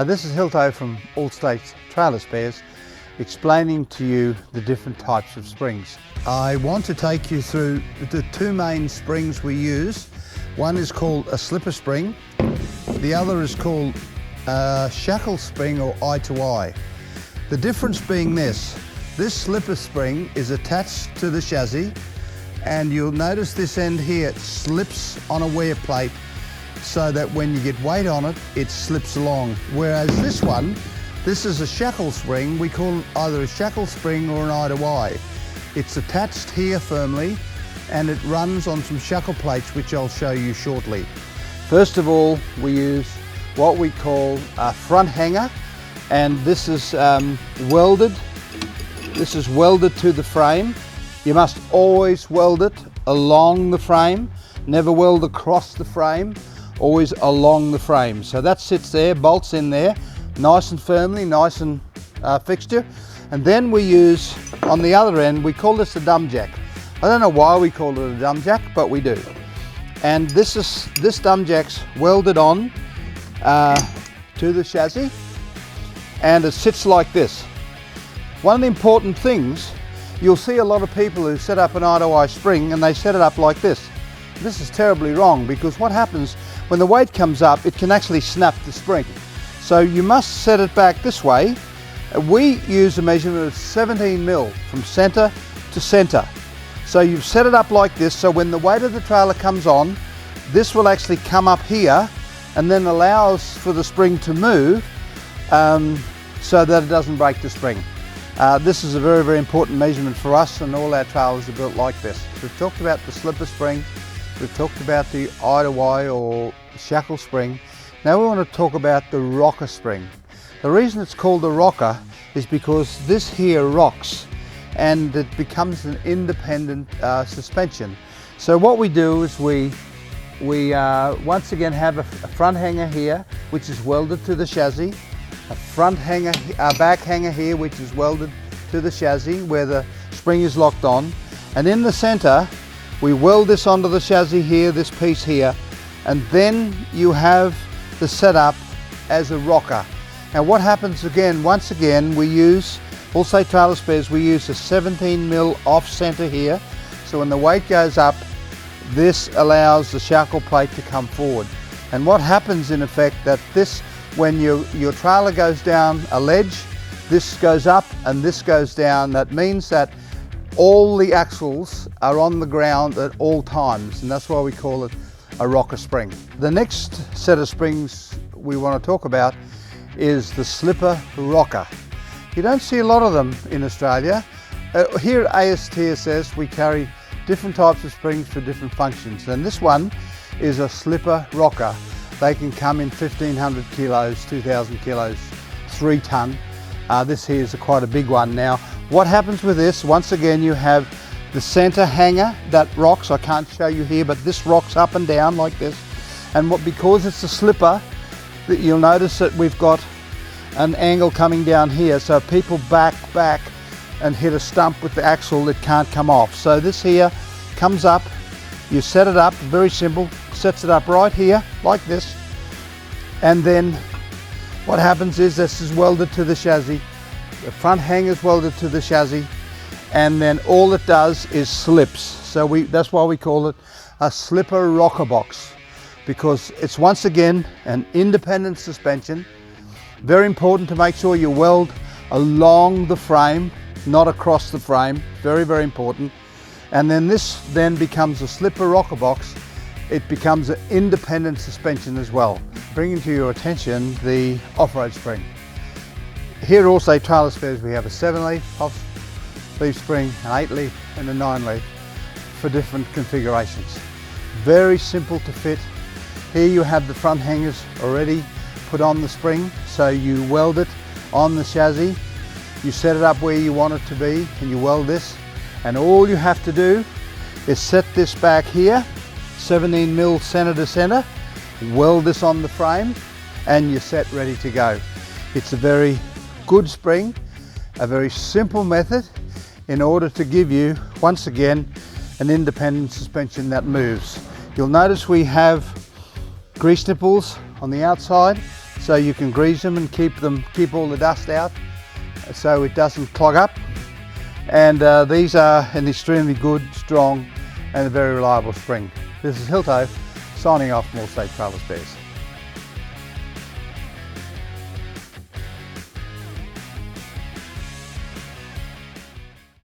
This is Hilto from All States Trailer Spares, explaining to you the different types of springs. I want to take you through the two main springs we use. One is called a slipper spring, the other is called a shackle spring or eye-to-eye. The difference being this slipper spring is attached to the chassis, and you'll notice this end here, it slips on a wear plate so that when you get weight on it, it slips along. Whereas this one, this is a shackle spring. We call it either a shackle spring or an eye-to-eye. It's attached here firmly and it runs on some shackle plates, which I'll show you shortly. First of all, we use what we call a front hanger, and this is welded. This is welded to the frame. You must always weld it along the frame, never weld across the frame, always along the frame. So that sits there, bolts in there, nice and firmly, nice and fixture. And then we use, on the other end, we call this a dumbjack. I don't know why we call it a dumbjack, but we do. And this dumbjack's welded on to the chassis, and it sits like this. One of the important things, you'll see a lot of people who set up an eye-to-eye spring and they set it up like this. This is terribly wrong, because what happens when the weight comes up, it can actually snap the spring. So you must set it back this way. We use a measurement of 17 mil from center to center. So you've set it up like this, so when the weight of the trailer comes on, this will actually come up here and then allows for the spring to move so that it doesn't break the spring. This is a very, very important measurement for us, and all our trailers are built like this. We've talked about the slipper spring, we've talked about the eye-to-eye or shackle spring. Now we want to talk about the rocker spring. The reason it's called the rocker is because this here rocks and it becomes an independent suspension. So what we do is we once again have a front hanger here, which is welded to the chassis, a front hanger, a back hanger here, which is welded to the chassis where the spring is locked on, and in the center we weld this onto the chassis here, this piece here, and then you have the setup as a rocker. Now what happens again, once again, we use, All State Trailer Spares, we use a 17 mil off center here, so when the weight goes up, this allows the shackle plate to come forward. And what happens in effect, that this, when your trailer goes down a ledge, this goes up and this goes down. That means that all the axles are on the ground at all times, and that's why we call it a rocker spring. The next set of springs we want to talk about is the slipper rocker. You don't see a lot of them in Australia. Here at ASTSS we carry different types of springs for different functions, and this one is a slipper rocker. They can come in 1500 kilos, 2000 kilos, 3 ton. This here is quite a big one. Now what happens with this, once again you have the center hanger that rocks. I can't show you here, but this rocks up and down like this, and because it's a slipper, that you'll notice that we've got an angle coming down here, so people back and hit a stump with the axle, it can't come off. So this here comes up, you set it up, very simple, sets it up right here like this, and then what happens is this is welded to the chassis, the front hanger is welded to the chassis, and then all it does is slips. So that's why we call it a slipper rocker box, because it's once again an independent suspension. Very important to make sure you weld along the frame, not across the frame. Very, very important. And then this then becomes a slipper rocker box. It becomes an independent suspension as well. Bringing to your attention the off-road spring. Here at All State Trailer Spares we have a 7-leaf off-leaf spring, an 8-leaf and a 9-leaf for different configurations. Very simple to fit. Here you have the front hangers already put on the spring, so you weld it on the chassis, you set it up where you want it to be, and you weld this, and all you have to do is set this back here, 17 mil center to center, weld this on the frame, and you're set, ready to go. It's a very good spring, a very simple method in order to give you, once again, an independent suspension that moves. You'll notice we have grease nipples on the outside so you can grease them and keep all the dust out so it doesn't clog up. And these are an extremely good, strong and a very reliable spring. This is Hilto signing off from All State Trailer Spares.